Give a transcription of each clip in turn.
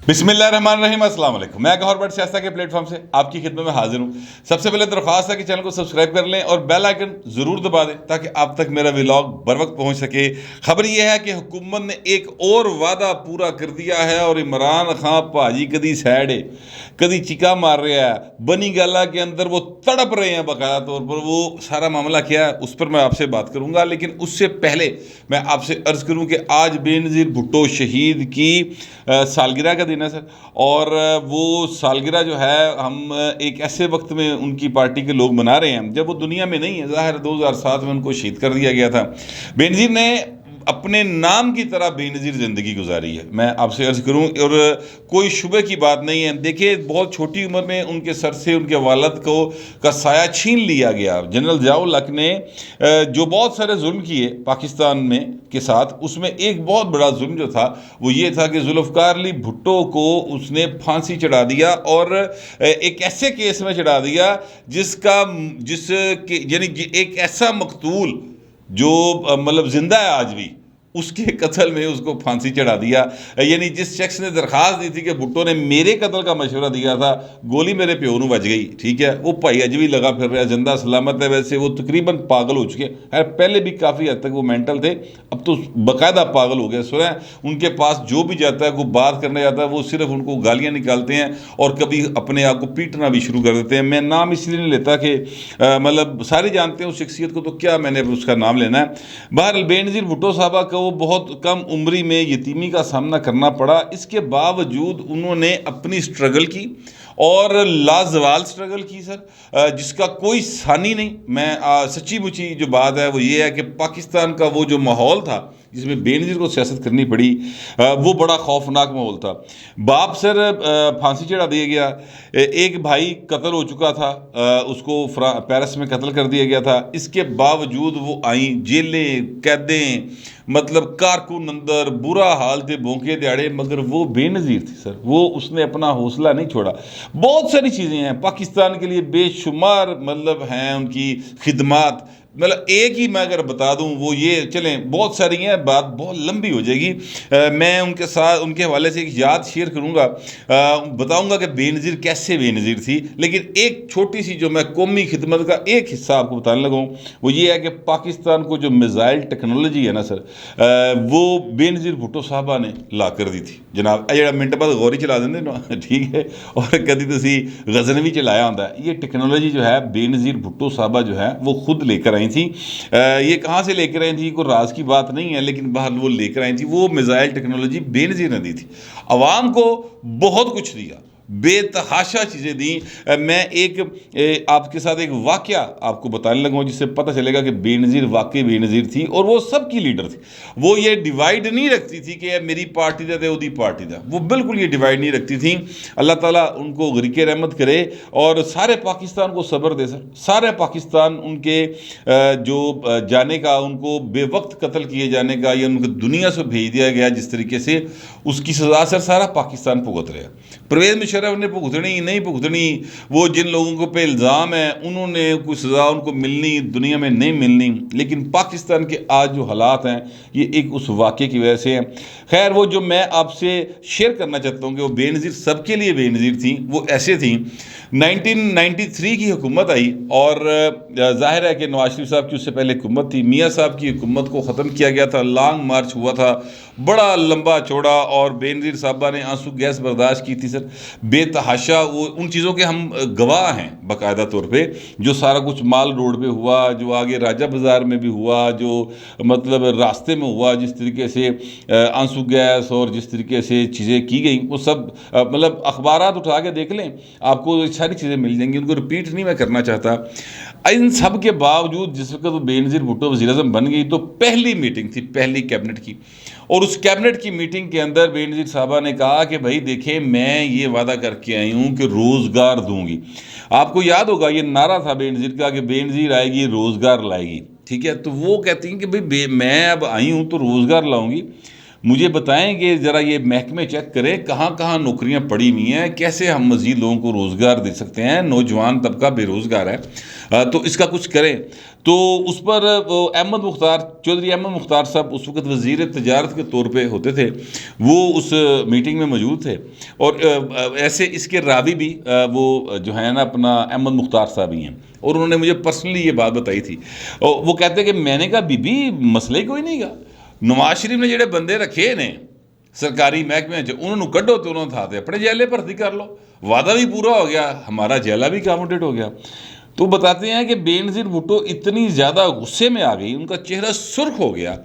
बिस्मिल्लाहिर्रहमानिर्रहीम, अस्सलाम वालेकुम। मैं गौहर बट सियासत के प्लेटफॉर्म से आपकी खिदमत में हाजिर हूँ। सबसे पहले दरख्वास्त है कि चैनल को सब्सक्राइब कर लें और बेल आइकन ज़रूर दबा दें ताकि आप तक मेरा व्लॉग बर वक्त पहुँच सके। खबर यह है कि हुकूमत ने एक और वादा पूरा कर दिया है और इमरान खान भाजी कदी सैड है, कदी चिका मार रहा है। बनी गाला के अंदर वो तड़प रहे हैं बाकायदा तौर पर। वो सारा मामला क्या है उस पर मैं आपसे बात करूँगा, लेकिन उससे पहले मैं आपसे अर्ज़ करूँ कि आज बेनज़ीर भुट्टो शहीद की सालगिरह का दिन है सर। और वो सालगिरह जो है हम एक ऐसे वक्त में उनकी पार्टी के लोग मना रहे हैं जब वो दुनिया में नहीं है। ज़ाहिर 2007 में उनको शहीद कर दिया गया था। बेनज़ीर ने अपने नाम की तरह बेनज़ीर ज़िंदगी गुजारी है, मैं आपसे अर्ज़ करूं, और कोई शुबे की बात नहीं है। देखिए, बहुत छोटी उम्र में उनके सर से उनके वालिद को का साया छीन लिया गया। जनरल ज़िया-उल हक ने जो बहुत सारे जुल्म किए पाकिस्तान में के साथ, उसमें एक बहुत बड़ा जुल्म जो था वो ये था कि जुल्फ़िकार अली भुट्टो को उसने फांसी चढ़ा दिया, और एक ऐसे केस में चढ़ा दिया यानी एक ऐसा मकतूल जो मतलब जिंदा है आज भी, उसके कत्ल में उसको फांसी चढ़ा दिया। यानी जिस शख्स ने दरख्वास्त दी थी कि भुट्टो ने मेरे कत्ल का मशवरा दिया था, गोली मेरे प्यो नूं बज गई, ठीक है, वो भाई अज भी लगा फिर रहा, जिंदा सलामत है। वैसे वो तकरीबन पागल हो चुके हैं, पहले भी काफ़ी हद तक वो मेंटल थे, अब तो बाकायदा पागल हो गए। सुना उनके पास जो भी जाता है, कोई बात करने जाता है, वो सिर्फ उनको गालियाँ निकालते हैं और कभी अपने आप को पीटना भी शुरू कर देते हैं। मैं नाम इसलिए नहीं लेता कि मतलब सारे जानते हैं उस शख्सियत को, तो क्या मैंने उसका नाम लेना है। बहरहाल बेनज़ीर भुट्टो साहबा को बहुत कम उम्री में यतीमी का सामना करना पड़ा। इसके बावजूद उन्होंने अपनी स्ट्रगल की और लाजवाल स्ट्रगल की सर, जिसका कोई सानी नहीं। मैं सच्ची मुची जो बात है वो ये है कि पाकिस्तान का वो जो माहौल था जिसमें बेनज़ीर को सियासत करनी पड़ी, वो बड़ा खौफनाक माहौल था। बाप सर फांसी चढ़ा दिया गया, एक भाई कत्ल हो चुका था, उसको पेरिस में कत्ल कर दिया गया था। इसके बावजूद वो आई, जेलें कैदें, मतलब कारकुन अंदर, बुरा हाल थे, भूखे दिहाड़े, मगर वो बेनज़ीर थी सर। वो उसने अपना हौसला नहीं छोड़ा। बहुत सारी चीज़ें हैं पाकिस्तान के लिए, बेशुमार मतलब हैं उनकी खिदमात। मतलब एक ही मैं अगर बता दूं वो ये, चलें बहुत सारी हैं, बात बहुत लंबी हो जाएगी। मैं उनके साथ उनके हवाले से एक याद शेयर करूंगा, बताऊंगा कि बेनज़ीर कैसे बेनज़ीर थी। लेकिन एक छोटी सी जो मैं कौमी खिदमत का एक हिस्सा आपको बताने लगा हूँ, वो ये है कि पाकिस्तान को जो मिज़ाइल टेक्नोलॉजी है ना सर, वो बेनज़ीर भुट्टो साहबा ने ला कर दी थी जनाब। ये मिनट बाद गौरी चला देंगे ना, ठीक है, और कभी तुसी गज़नवी चलाया होता है। ये टेक्नोलॉजी जो है बेनज़ीर भुट्टो साहबा जो है वो खुद लेकर आई थी। ये कहाँ से लेकर आई थी कोई राज की बात नहीं है, लेकिन बाहर वो लेकर आई थी। वो मिसाइल टेक्नोलॉजी बेनज़ीर ने दी थी, आवाम को बहुत कुछ दिया, बेतहाशा चीज़ें दी। मैं आपके साथ एक वाक़या आपको बताने लगा हूँ जिससे पता चलेगा कि बेनज़ीर वाकई बेनज़ीर थी और वो सबकी लीडर थी। वो ये डिवाइड नहीं रखती थी कि मेरी पार्टी दा उदी पार्टी दा, वो बिल्कुल ये डिवाइड नहीं रखती थी। अल्लाह ताला उनको ग़रीक़े रहमत करे और सारे पाकिस्तान को सब्र दे सर। सारे पाकिस्तान उनके जो जाने का, उनको बेवक्त कत्ल किए जाने का या उनको दुनिया से भेज दिया गया जिस तरीके से, उसकी सज़ा सर सारा पाकिस्तान भुगत रहा। परवेज़ मुशर्रफ ने भुगतनी नहीं भुगतनी, वो जिन लोगों पे इल्ज़ाम है उन्होंने कोई सज़ा उनको मिलनी दुनिया में नहीं मिलनी, लेकिन पाकिस्तान के आज जो हालात हैं ये एक उस वाक़े की वजह से हैं। खैर, वो जो मैं आपसे शेयर करना चाहता हूँ कि वो बेनज़ीर सबके लिए बेनज़ीर थी, वो ऐसे थी। 1993 की हुकूमत आई और ज़ाहिर है कि नवाज शरीफ साहब की उससे पहले हुकूमत थी। मियाँ साहब की हुकूमत को ख़त्म किया गया था, लॉन्ग मार्च हुआ था, बड़ा लंबा चौड़ा, और बेनज़ीर साहबा ने आंसू गैस बर्दाश्त की थी सर, बेतहाशा। वो उन चीज़ों के हम गवाह हैं बाकायदा तौर पे, जो सारा कुछ माल रोड पे हुआ, जो आगे राजा बाज़ार में भी हुआ, जो मतलब रास्ते में हुआ, जिस तरीके से आंसू गैस और जिस तरीके से चीज़ें की गई, वो सब मतलब अखबारात उठा के देख लें, आपको सारी चीज़ें मिल जाएंगी। उनको रिपीट नहीं मैं करना चाहता। इन सब के बावजूद जिस वक्त वो बेनज़ीर भुट्टो वज़ीर-ए-आज़म बन गई तो पहली मीटिंग थी, पहली कैबिनेट की, और उस कैबिनेट की मीटिंग के अंदर बेनज़ीर साहबा ने कहा कि भाई देखें, मैं ये वादा करके आई हूँ कि रोज़गार दूंगी। आपको याद होगा ये नारा था बेनज़ीर का कि बेनज़ीर आएगी रोज़गार लाएगी, ठीक है। तो वो कहती हैं कि भाई मैं अब आई हूँ तो रोज़गार लाऊंगी, मुझे बताएं कि ज़रा ये महकमे चेक करें कहाँ कहाँ नौकरियाँ पड़ी हुई हैं, कैसे हम मज़ीद लोगों को रोज़गार दे सकते हैं, नौजवान तबका बेरोज़गार है। तो इसका कुछ करें। तो उस पर वो चौधरी अहमद मुख्तार साहब उस वक्त वज़ीर तजारत के तौर पे होते थे, वो उस मीटिंग में मौजूद थे। और ऐसे इसके रावी भी वो जो है ना अपना अहमद मुख्तार साहब ही हैं, और उन्होंने मुझे पर्सनली ये बात बताई थी। और वो कहते हैं कि मैंने कहा बीबी मसले कोई नहीं गा, नवाज शरीफ ने ਜਿਹੜੇ ਬੰਦੇ ਰੱਖੇ ਨੇ सरकारी महकमे च उन्होंने कड्डो तो उन्होंने था अपने जेले भर्ती कर लो, वादा भी पूरा हो गया, हमारा जेला भी अकोमोडेट हो गया। तो बताते हैं कि बेनज़ीर भुट्टो इतनी ज़्यादा गुस्से में आ गई, उनका चेहरा सुर्ख हो गया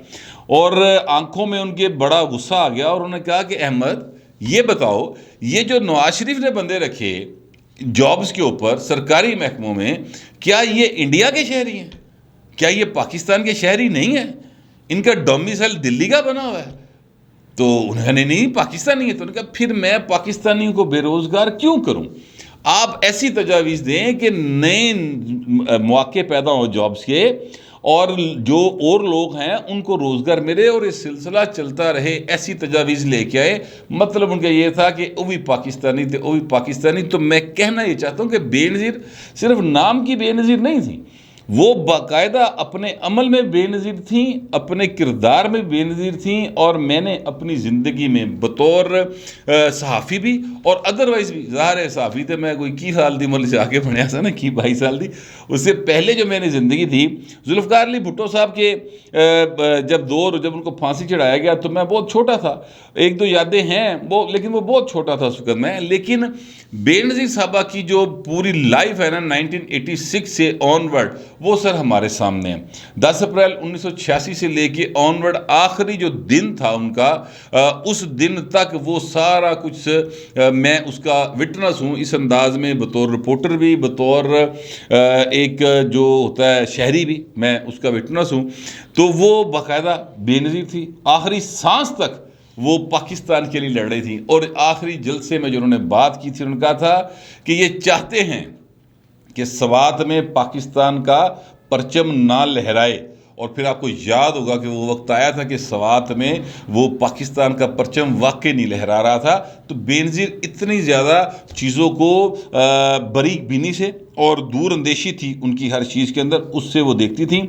और आंखों में उनके बड़ा गुस्सा आ गया, और उन्होंने कहा कि अहमद ये बताओ, ये जो नवाज शरीफ ने बंदे रखे जॉब्स के ऊपर सरकारी महकमों में, क्या ये इंडिया के शहरी हैं? क्या ये पाकिस्तान के शहरी नहीं है? इनका डोमिसाइल दिल्ली का बना हुआ है? तो उन्होंने नहीं पाकिस्तानी है। तो उन्होंने कहा फिर मैं पाकिस्तानियों को बेरोज़गार क्यों करूं? आप ऐसी तजावीज़ दें कि नए मौके पैदा हो जॉब्स के, और जो और लोग हैं उनको रोज़गार मिले और ये सिलसिला चलता रहे, ऐसी तजावीज़ लेके आए। मतलब उनका ये था कि वो भी पाकिस्तानी थे, वो भी पाकिस्तानी। तो मैं कहना ये चाहता हूँ कि बेनज़ीर सिर्फ नाम की बेनज़ीर नहीं थी, वो बाकायदा अपने अमल में बेनज़ीर थी, अपने किरदार में बेनज़ीर थी। और मैंने अपनी ज़िंदगी में बतौर सहाफ़ी भी और अदरवाइज़ भी, ज़ाहिर है सहाफ़ी तो मैं कोई 21 साल दी मुल्क से आगे बढ़िया सा ना, 22 साल दी, उससे पहले जो मैंने ज़िंदगी थी, जुल्फ़िकार अली भुट्टो साहब के जब उनको फांसी चढ़ाया गया तो मैं बहुत छोटा था, एक दो यादें हैं वो, लेकिन वो बहुत छोटा था उस वक्त मैं। लेकिन बेनज़ीर साहबा की जो पूरी लाइफ है ना 1986 से ऑनवर्ड, वो सर हमारे सामने है। 10 अप्रैल 1986 से लेके ऑनवर्ड आखिरी जो दिन था उनका, उस दिन तक वो सारा कुछ मैं उसका विटनेस हूँ इस अंदाज में, बतौर रिपोर्टर भी, बतौर एक जो होता है शहरी भी, मैं उसका विटनेस हूँ। तो वो बाकायदा बेनज़ीर थी, आखिरी सांस तक वो पाकिस्तान के लिए लड़ रही थी। और आखिरी जलसे में जो उन्होंने बात की थी, उन्होंने कहा था कि ये चाहते हैं कि सवात में पाकिस्तान का परचम ना लहराए। और फिर आपको याद होगा कि वो वक्त आया था कि सवात में वो पाकिस्तान का परचम वाकई नहीं लहरा रहा था। तो बेनज़ीर इतनी ज़्यादा चीज़ों को बारीक बीनी से और दूर अंदेशी थी उनकी हर चीज़ के अंदर, उससे वो देखती थी।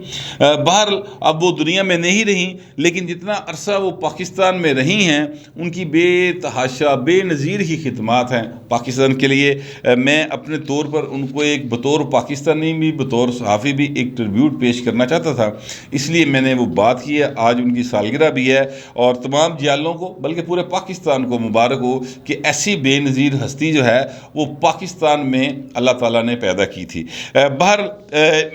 बहर अब वो दुनिया में नहीं रही, लेकिन जितना अरसा वो पाकिस्तान में रही हैं, उनकी बेतहाशा बेनज़ीर ही खिदमात हैं पाकिस्तान के लिए। मैं अपने तौर पर उनको एक बतौर पाकिस्तानी भी, बतौर सहाफ़ी भी एक ट्रिब्यूट पेश करना चाहता था, इसलिए मैंने वो बात की है। आज उनकी सालगिरह भी है, और तमाम जियालों को, बल्कि पूरे पाकिस्तान को मुबारक हो कि ऐसी बेनज़ीर हस्ती जो है वो पाकिस्तान में अल्लाह ताला ने पैदा की थी। बहर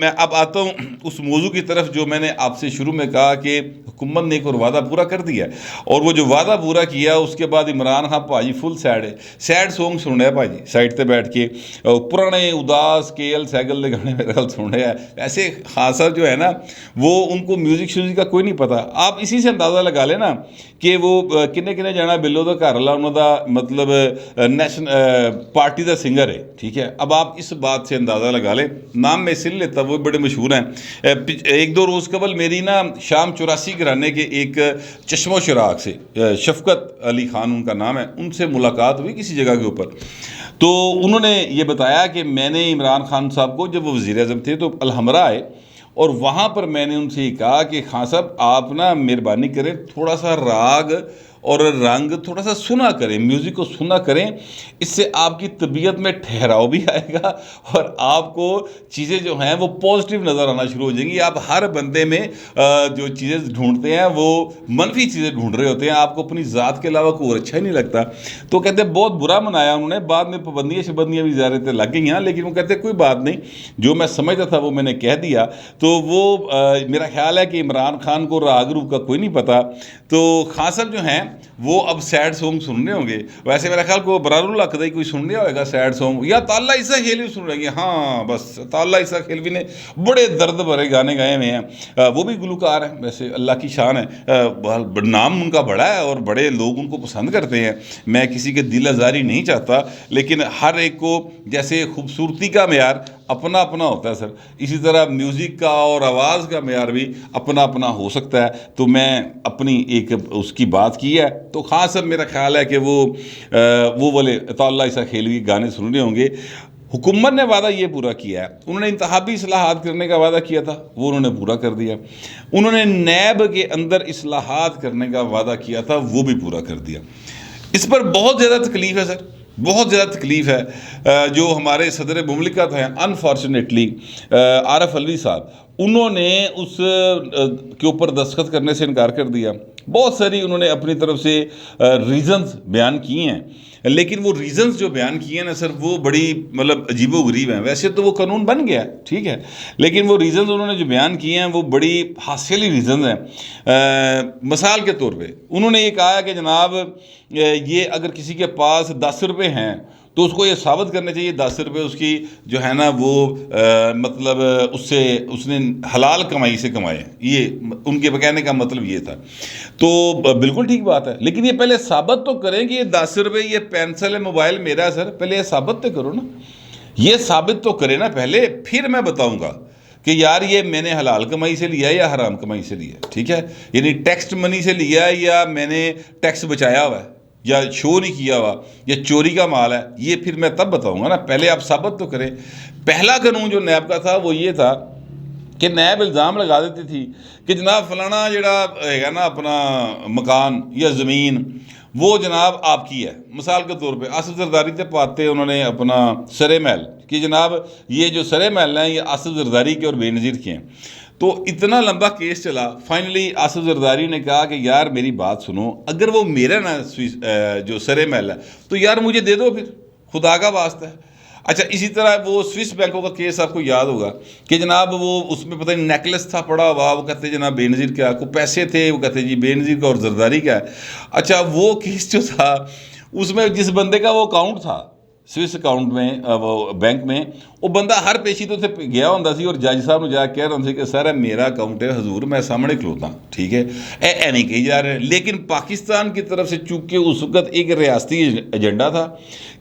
मैं अब आता हूँ उस मौजू की तरफ जो मैंने आपसे शुरू में कहा कि हुकूमत ने एक और वादा पूरा कर दिया, और वो जो वादा पूरा किया उसके बाद इमरान खान भाजी फुल सैड है, सैड सॉन्ग सुन रहे हैं भाजी साइड पे बैठ के, पुराने उदास KL सहगल के गाने मेरे ख्याल सुन रहे हैं। ऐसे खासा जो है ना वो उनको म्यूजिक श्यूजिक का कोई नहीं पता। आप इसी से अंदाज़ा लगा लेना कि वो किन्ने किन्ने जाना बिल्लो का घर वाला उन्होंने मतलब नेशनल पार्टी का सिंगर है, ठीक है। अब आप इस बात से अंदाज़ा लगा लें, नाम मैं इसलिए लेता, वो बड़े मशहूर हैं। एक दो रोज़ कबल मेरी ना शाम 84 घराने के एक चश्मो चिराग से, शफकत अली खान उनका नाम है, उनसे मुलाकात हुई किसी जगह के ऊपर। तो उन्होंने ये बताया कि मैंने इमरान खान साहब को, जब वो वज़ीर आज़म थे तो अलहमरा आए, और वहाँ पर मैंने उनसे ये कहा कि खान साहब आप ना मेहरबानी करें, थोड़ा सा राग और रंग थोड़ा सा सुना करें, म्यूज़िक को सुना करें, इससे आपकी तबीयत में ठहराव भी आएगा और आपको चीज़ें जो हैं वो पॉजिटिव नज़र आना शुरू हो जाएंगी। आप हर बंदे में जो चीज़ें ढूंढते हैं वो मनफी चीज़ें ढूंढ रहे होते हैं, आपको अपनी ज़ात के अलावा कोई अच्छा ही नहीं लगता। तो कहते बहुत बुरा मनाया उन्होंने, बाद में पाबंदियाँ शबंदियाँ भी ज़्यादा लग गई हैं, लेकिन वो कहते कोई बात नहीं, जो मैं समझता था वो मैंने कह दिया। तो वो मेरा ख्याल है कि इमरान खान को राग रूप का कोई नहीं पता। तो खान साहब जो हैं वो अब सैड सॉन्ग सुन रहे होंगे, वैसे मेरा ख्याल को बरारुल हक ही कोई सुन रहा होगा सैड सॉन्ग, या ताला ईसा खेलवी सुन रहे हैं। हाँ बस ताला ईसा खेलवी ने बड़े दर्द भरे गाने गाए हुए हैं, वो भी गुलकार हैं, वैसे अल्लाह की शान है, नाम उनका बड़ा है और बड़े लोग उनको पसंद करते हैं। मैं किसी के दिल आज़ारी नहीं चाहता, लेकिन हर एक को जैसे खूबसूरती का मेयार अपना अपना होता है सर, इसी तरह म्यूज़िक का और आवाज़ का मेयार भी अपना अपना हो सकता है। तो मैं अपनी एक उसकी बात की है, तो ख़ास सब मेरा ख्याल है कि वो बोले ताल्ला ईसा खेलवी गाने सुन रहे होंगे। हुकूमत ने वादा ये पूरा किया है, उन्होंने इंतखाबी इस्लाहात करने का वादा किया था, वो उन्होंने पूरा कर दिया। उन्होंने नैब के अंदर इस्लाहात करने का वादा किया था, वो भी पूरा कर दिया। इस पर बहुत ज़्यादा तकलीफ़ है सर, बहुत ज़्यादा तकलीफ़ है। जो हमारे सदर मुमलिकत हैं अनफॉर्चुनेटली आरफ अलवी साहब, उन्होंने उस के ऊपर दस्तखत करने से इनकार कर दिया। बहुत सारी उन्होंने अपनी तरफ से रीज़न्स बयान किए हैं, लेकिन वो रीज़न्स जो बयान किए हैं ना सर, वो बड़ी मतलब अजीबो गरीब हैं। वैसे तो वो कानून बन गया, ठीक है, लेकिन वो रीज़न्स उन्होंने जो बयान किए हैं वो बड़ी हास्यली रीज़न्स हैं। मिसाल के तौर पे उन्होंने ये कहा कि जनाब ये अगर किसी के पास 10 रुपये हैं तो उसको ये साबित करने चाहिए 10 रुपये उसकी जो है ना वो मतलब उससे उसने हलाल कमाई से कमाए। ये उनके कहने का मतलब ये था। तो बिल्कुल ठीक बात है, लेकिन ये पहले साबित तो करें कि ये 10 रुपये ये पेंसिल है मोबाइल मेरा है सर, पहले ये साबित तो करो ना, ये साबित तो करे ना पहले, फिर मैं बताऊँगा कि यार ये मैंने हलाल कमाई से लिया या हराम कमाई से लिया, ठीक है, यानी टैक्स मनी से लिया या मैंने टैक्स बचाया हुआ है या शो नहीं किया हुआ या चोरी का माल है, ये फिर मैं तब बताऊंगा ना, पहले आप साबित तो करें। पहला कानून जो नैब का था वो ये था कि नैब इल्ज़ाम लगा देती थी कि जनाब फलाना जड़ा है ना अपना मकान या ज़मीन वो जनाब आपकी है। मिसाल के तौर पे आसिफ जरदारी से पाते उन्होंने अपना सरे महल कि जनाब ये जो सरे महल हैं ये आसिफ जरदारी के और बेनज़ीर के हैं। तो इतना लंबा केस चला, फाइनली आसिफ जरदारी ने कहा कि यार मेरी बात सुनो, अगर वो मेरा ना जो सरे महल है तो यार मुझे दे दो, फिर खुदा का वास्ता है। अच्छा, इसी तरह वो स्विस बैंकों का केस आपको याद होगा कि जनाब वो उसमें पता नहीं नेकलेस था पड़ा हुआ, वो कहते जनाब बेनज़ीर का, को पैसे थे वो कहते जी बेनज़ीर का और जरदारी का है। अच्छा, वो केस जो था उसमें जिस बंदे का वो अकाउंट था स्विस अकाउंट में वो बैंक में, वो बंदा हर पेशी तो उत्थे गया होंदा सी और जज साहब ने जाके कह रहा कि सर मेरा अकाउंट है हजूर, मैं सामने खलोता, ठीक है, ए नहीं कही जा रहे। लेकिन पाकिस्तान की तरफ से चूँकि उस वक्त एक रियासती एजेंडा था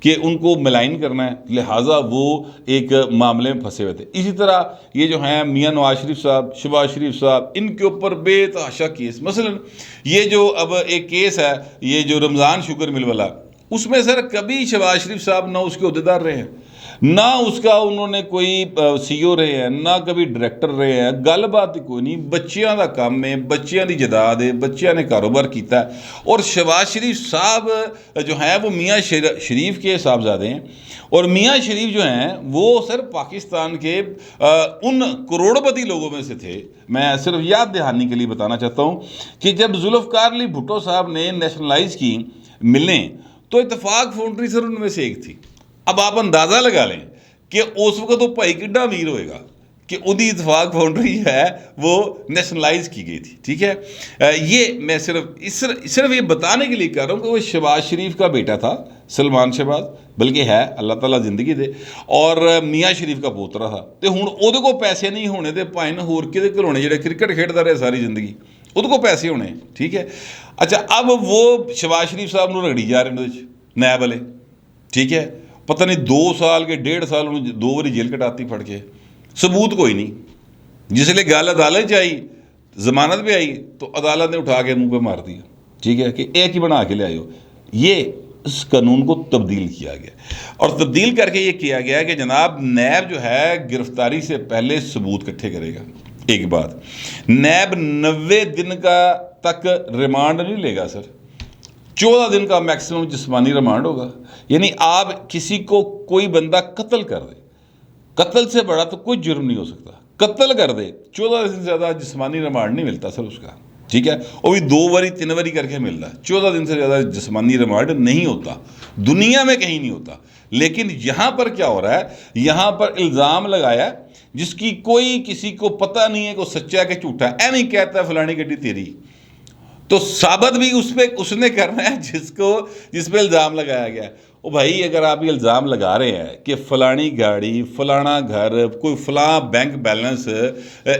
कि उनको मिलाइन करना है, लिहाजा वो एक मामले में फंसे हुए थे। इसी तरह ये जो हैं मियाँ नवाज शरीफ साहब, शहबाज शरीफ साहब, इनके ऊपर बेतहाशा केस, मसलन ये जो अब एक केस है ये जो रमज़ान शुगर मिल वाला, उसमें सर कभी शहबाज शरीफ साहब ना उसके अहदेदार रहे हैं, ना उसका उन्होंने कोई CEO रहे हैं, ना कभी डायरैक्टर रहे हैं, गल बात ही कोई नहीं। बच्चियां दा काम है, बच्चियां दी जदाद है, बच्चियां ने कारोबार किया है। और शहबाज शरीफ साहब जो हैं वो मियाँ शरीफ के साहबजादे हैं, और मियाँ शरीफ जो हैं वो सर पाकिस्तान के उन करोड़पति लोगों में से थे। मैं सिर्फ याद दहानी के लिए बताना चाहता हूँ कि जब जुल्फ़िकार अली भुट्टो साहब ने नेशनलाइज की मिलें तो इत्तेफाक फाउंड्री सर उनमें से एक थी। अब आप अंदाज़ा लगा लें कि उस वक्त वो भाई किड्डा अमीर होएगा कि उदी इत्तेफाक फाउंड्री है वो नेशनलाइज की गई थी, ठीक है। ये मैं सिर्फ ये बताने के लिए कह रहा हूँ कि वो शहबाज शरीफ का बेटा था, सलमान शहबाज, बल्कि है, अल्लाह ताला जिंदगी दे, और मियाँ शरीफ का पोतरा था। तो हुण ओहदे को पैसे नहीं होने दे भाई ना होर किहदे कोल होने, जेह्ड़े क्रिकेट खेडदा रहा सारी जिंदगी, उहदे को पैसे होने, ठीक है। अच्छा, अब वो शहबाज शरीफ साहब नूं रगड़ी जा रहे हैं नैब वाले, ठीक है, पता नहीं 2 साल के 1.5 साल उन्होंने 2 बारी जेल कटाती फड़ के, सबूत कोई नहीं। जिसले गल अदालत आई, जमानत भी आई, तो अदालत ने उठा के मुंह पे मार दिया, ठीक है, कि एक ही बना के ले आए हो। ये इस कानून को तब्दील किया गया, और तब्दील करके ये किया गया कि जनाब नैब जो है गिरफ्तारी से पहले सबूत इकट्ठे करेगा। एक बात, नैब 90 दिन का तक रिमांड नहीं लेगा सर, 14 दिन का मैक्सिमम जिस्मानी रिमांड होगा। यानी आप किसी को कोई बंदा कत्ल कर दे, कत्ल से बड़ा तो कोई जुर्म नहीं हो सकता, कत्ल कर दे 14 दिन से ज़्यादा जिस्मानी रिमांड नहीं मिलता सर उसका, ठीक है, वो भी 2 बारी 3 बारी करके मिलता है। 14 दिन से ज़्यादा जिस्मानी रिमांड नहीं होता, दुनिया में कहीं नहीं होता। लेकिन यहाँ पर क्या हो रहा है, यहाँ पर इल्ज़ाम लगाया जिसकी कोई किसी को पता नहीं है कि सच्चा है कि झूठा है। नहीं कहता है फलानी गड्डी तेरी, तो साबित भी उस पर उसने करना है जिस पे इल्ज़ाम लगाया गया। ओ भाई, अगर आप ये इल्ज़ाम लगा रहे हैं कि फ़लानी गाड़ी, फ़लाना घर, कोई फ़लाँ बैंक बैलेंस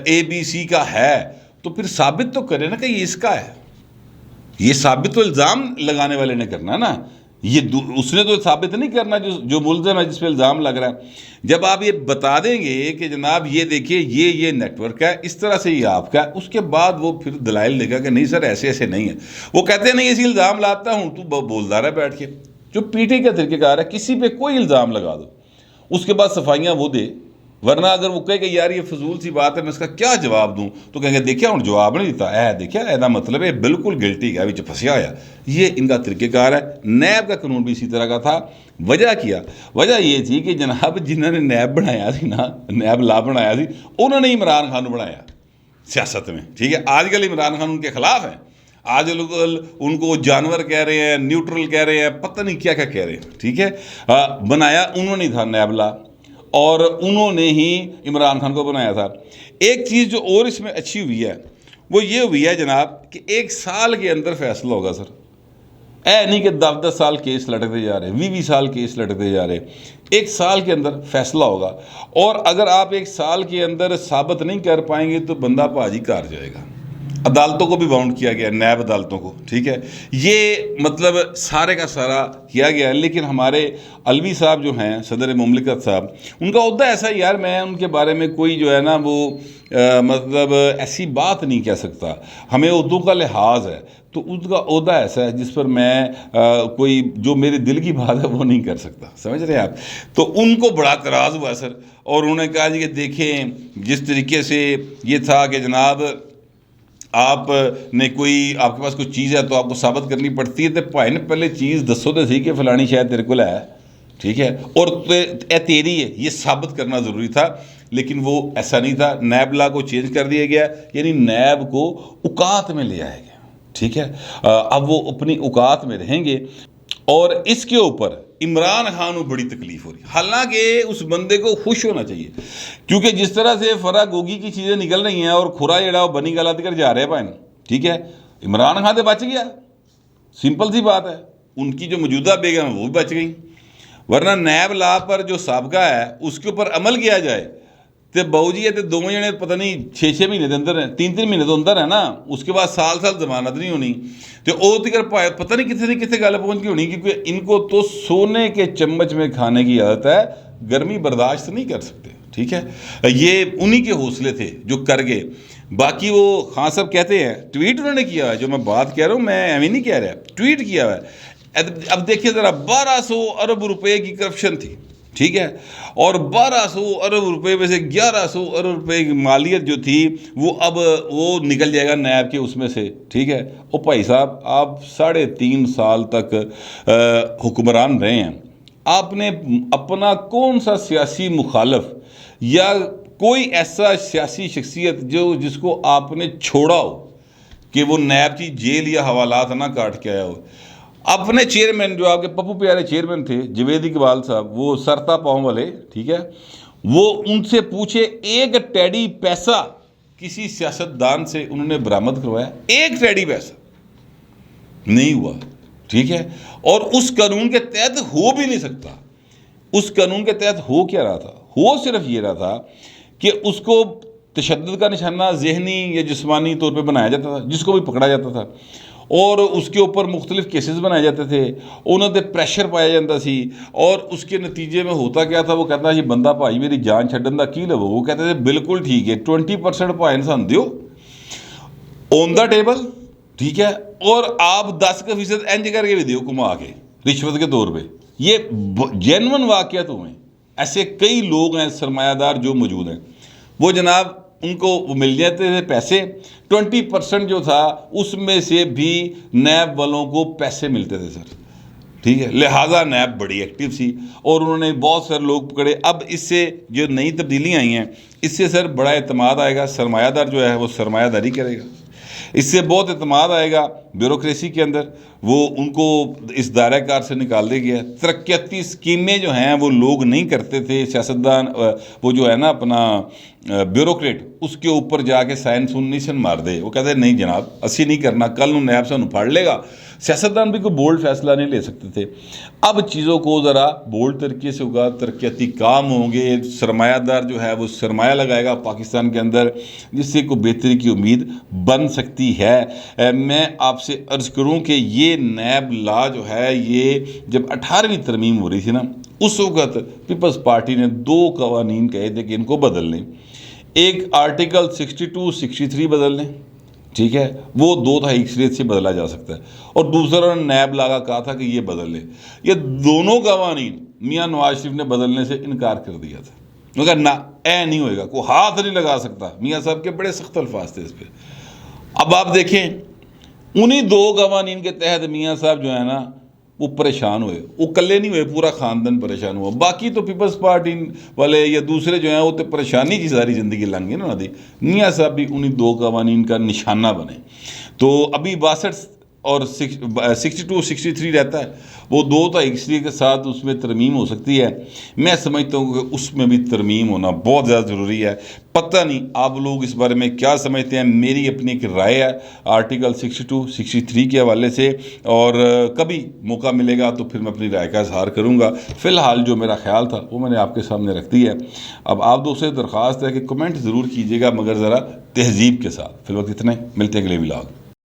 ABC का है, तो फिर साबित तो करें ना कि ये इसका है। ये साबित तो इल्ज़ाम लगाने वाले ने करना ना, ये उसने तो साबित नहीं करना जो मुल्ज़म है जिस पे इल्ज़ाम लग रहा है। जब आप ये बता देंगे कि जनाब ये देखिए ये नेटवर्क है, इस तरह से ये आपका है, उसके बाद वो फिर दलाइल देगा कि नहीं सर ऐसे ऐसे नहीं है। वो कहते हैं नहीं ऐसी इल्ज़ाम लाता हूँ, तू बोलता रहा बैठ के। जो PT का तरीक़ेकार है, किसी पे कोई इल्ज़ाम लगा दो, उसके बाद सफाइयाँ वो दे। वरना अगर वो कहे कि यार ये फजूल सी बात है, मैं इसका क्या जवाब दूं, तो कहेंगे देखिए हूँ जवाब नहीं दिता है, देखिया एदा मतलब है बिल्कुल गिल्टी है, बिच फंसिया होया। ये इनका तरीक़ेकार है। नैब का कानून भी इसी तरह का था। वजह ये थी कि जनाब जिन्होंने नैब बनाया थी ना, नैब ला बनाया थी, उन्होंने इमरान खान बनाया सियासत में, ठीक है। आजकल इमरान खान उनके खिलाफ हैं, आज लोग उनको जानवर कह रहे हैं, न्यूट्रल कह रहे हैं, पता नहीं क्या क्या कह रहे हैं, ठीक है। बनाया उन्होंने था नैबला, और उन्होंने ही इमरान खान को बनाया था। एक चीज़ जो और इसमें अच्छी हुई है वो ये हुई है जनाब कि 1 साल के अंदर फैसला होगा सर। ऐ नहीं कि 10-10 साल केस लटकते जा रहे, 20-20 साल केस लटकते जा रहे। 1 साल के अंदर फैसला होगा, और अगर आप 1 साल के अंदर साबित नहीं कर पाएंगे तो बंदा भाजी कार जाएगा। अदालतों को भी बाउंड किया गया, नैब अदालतों को, ठीक है। ये मतलब सारे का सारा किया गया है। लेकिन हमारे अलवी साहब जो हैं, सदर मुमलिकत साहब, उनका ओहदा ऐसा है यार, मैं उनके बारे में कोई जो है ना वो मतलब ऐसी बात नहीं कह सकता। हमें उर्दू का लिहाज है, तो उसका ओहदा ऐसा है जिस पर मैं कोई जो मेरे दिल की बात है वो नहीं कर सकता, समझ रहे हैं आप। तो उनको बड़ा एतराज़ हुआ सर, और उन्होंने कहा जी कि देखें जिस तरीके से ये था कि जनाब आप ने कोई आपके पास कोई चीज़ है तो आपको साबित करनी पड़ती है, तो भाई ने पहले चीज़ दसो तो सही कि फलानी शायद तेरे को है, ठीक है, और तेरी है, ये साबित करना ज़रूरी था। लेकिन वो ऐसा नहीं था। नैब ला को चेंज कर दिया गया, यानी नैब को औकात में ले आया गया, ठीक है। अब वो अपनी औकात में रहेंगे, और इसके ऊपर इमरान खान को बड़ी तकलीफ हो रही। हालांकि उस बंदे को खुश होना चाहिए, क्योंकि जिस तरह से फरा गोगी की चीज़ें निकल रही हैं और खुरा जड़ा बनी गला कर जा रहे हैं भाई, ठीक है। इमरान खान तो बच गया, सिंपल सी बात है। उनकी जो मौजूदा बेगम है वो भी बच गई। वरना नैब ला पर जो सबका है उसके ऊपर अमल किया जाए तो बहू जी है तो दोवें जने पता नहीं 6-6 महीने के अंदर है, 3-3 महीने तो अंदर है ना, उसके बाद साल जमानत नहीं होनी। तो वो तो पता नहीं कितने गल पहुँच गई होनी, क्योंकि इनको तो सोने के चम्मच में खाने की आदत है, गर्मी बर्दाश्त नहीं कर सकते, ठीक है। ये उन्हीं के हौसले थे जो कर गए। बाकी वो खान साहब कहते हैं, ट्वीट उन्होंने किया है, जो मैं बात कह रहा हूँ मैं एवं नहीं कह रहा, ट्वीट किया हुआ है। अब देखिए ज़रा, 1200 अरब रुपए की करप्शन थी, ठीक है, और 1200 अरब रुपए में से 1100 अरब रुपए की मालियत जो थी वो अब वो निकल जाएगा नैब के उसमें से, ठीक है। ओ भाई साहब, आप 3.5 साल तक हुक्मरान रहे हैं, आपने अपना कौन सा सियासी मुखालफ या कोई ऐसा सियासी शख्सियत जिसको आपने छोड़ा हो कि वो नैब की जेल या हवालात ना काट के आया हो। अपने चेयरमैन जो आपके पप्पू प्यारे चेयरमैन थे जवेद इकबाल साहब, वो सरता पाँव वाले, ठीक है, वो उनसे पूछे एक टेडी पैसा किसी सियासतदान से उन्होंने बरामद करवाया? एक टेडी पैसा नहीं हुआ, ठीक है। और उस कानून के तहत हो भी नहीं सकता। उस कानून के तहत हो क्या रहा था? हो सिर्फ ये रहा था कि उसको तशद्दुद का निशाना ज़हनी या जिस्मानी तौर पे बनाया जाता था, जिसको भी पकड़ा जाता था, और उसके ऊपर मुख्तलिफ केसेस बनाए जाते थे, उन्होंने प्रेशर पाया जाता सी, और उसके नतीजे में होता क्या था, वो कहता ये बंदा भाई मेरी जान छड्डन दा की लवो, वो कहते थे बिल्कुल ठीक है, 20% भाई सन दियो ऑन द टेबल, ठीक है, और आप 10% इंज करके भी दियो घुमा के रिश्वत के तौर पर। ये जेन्युइन वाक़यात हुए। ऐसे कई लोग हैं सरमायादार जो मौजूद हैं, वो जनाब उनको वो मिल जाते थे पैसे, 20% जो था उसमें से भी नैब वालों को पैसे मिलते थे सर, ठीक है। लिहाजा नैब बड़ी एक्टिव थी और उन्होंने बहुत सारे लोग पकड़े। अब इससे जो नई तब्दीलियाँ आई हैं, इससे सर बड़ा एतमाद आएगा, सरमायादार जो है वो सरमायादारी करेगा, इससे बहुत एतमाद आएगा ब्यूरोक्रेसी के अंदर, वो उनको इस दायरा कार से निकाल दे गया। तरक्याती स्कीमें जो हैं वो लोग नहीं करते थे, सियासतदान वो जो है ना अपना ब्यूरोक्रेट उसके ऊपर जाके साइन सुन नहीं सन मार दे, वो कहते हैं नहीं जनाब असी नहीं करना, कल नूं नैब सानूं फड़ लेगा। सियासतदान भी कोई बोल्ड फैसला नहीं ले सकते थे। अब चीज़ों को ज़रा बोल्ड तरीके से होगा, तरक्याती काम होंगे, सरमायादार जो है वो सरमाया लगाएगा पाकिस्तान के अंदर, जिससे कोई बेहतरी की उम्मीद बन सकती है। मैं आपसे अर्ज़ करूं कि ये नैब ला जो है, ये जब 18वीं तरमीम हो रही थी ना, उस वक़्त पीपल्स पार्टी ने 2 कवानीन कहे थे कि इनको बदल लें। एक आर्टिकल 62, 63 बदल लें, ठीक है, वो 2/3 अक्सरियत से बदला जा सकता है। और दूसरा उन्होंने नैब लागा कहा था कि ये बदल ले। ये दोनों कवानीन मियाँ नवाज शरीफ ने बदलने से इनकार कर दिया था। उन्होंने कहा ना, ऐ नहीं होएगा, कोई हाथ नहीं लगा सकता। मियाँ साहब के बड़े सख्त अल्फाज थे इस पर। अब आप देखें, उन्हीं 2 कवानीन के तहत मियाँ साहब जो है ना वो परेशान हुए। वो कल्ले नहीं हुए, पूरा ख़ानदान परेशान हुआ। बाकी तो पीपल्स पार्टी वाले या दूसरे जो हैं वो तो परेशानी की सारी ज़िंदगी लंघ गई ना दी। मियाँ साहब भी उन्हीं 2 कवानीन का निशाना बने। तो अभी 62 और 62 63 रहता है, वो 2/3 अक्सरियत के साथ उसमें तरमीम हो सकती है। मैं समझता हूँ कि उसमें भी तरमीम होना बहुत ज़्यादा ज़रूरी है। पता नहीं आप लोग इस बारे में क्या समझते हैं। मेरी अपनी एक राय है आर्टिकल 62 63 के हवाले से, और कभी मौका मिलेगा तो फिर मैं अपनी राय का इजहार करूँगा। फ़िलहाल जो मेरा ख्याल था वो मैंने आपके सामने रख दी है। अब आप दोस्तों से दरख्वास्त है कि कमेंट ज़रूर कीजिएगा, मगर ज़रा तहज़ीब के साथ। फिलहाल इतना ही, मिलते हैं अगले व्लॉग।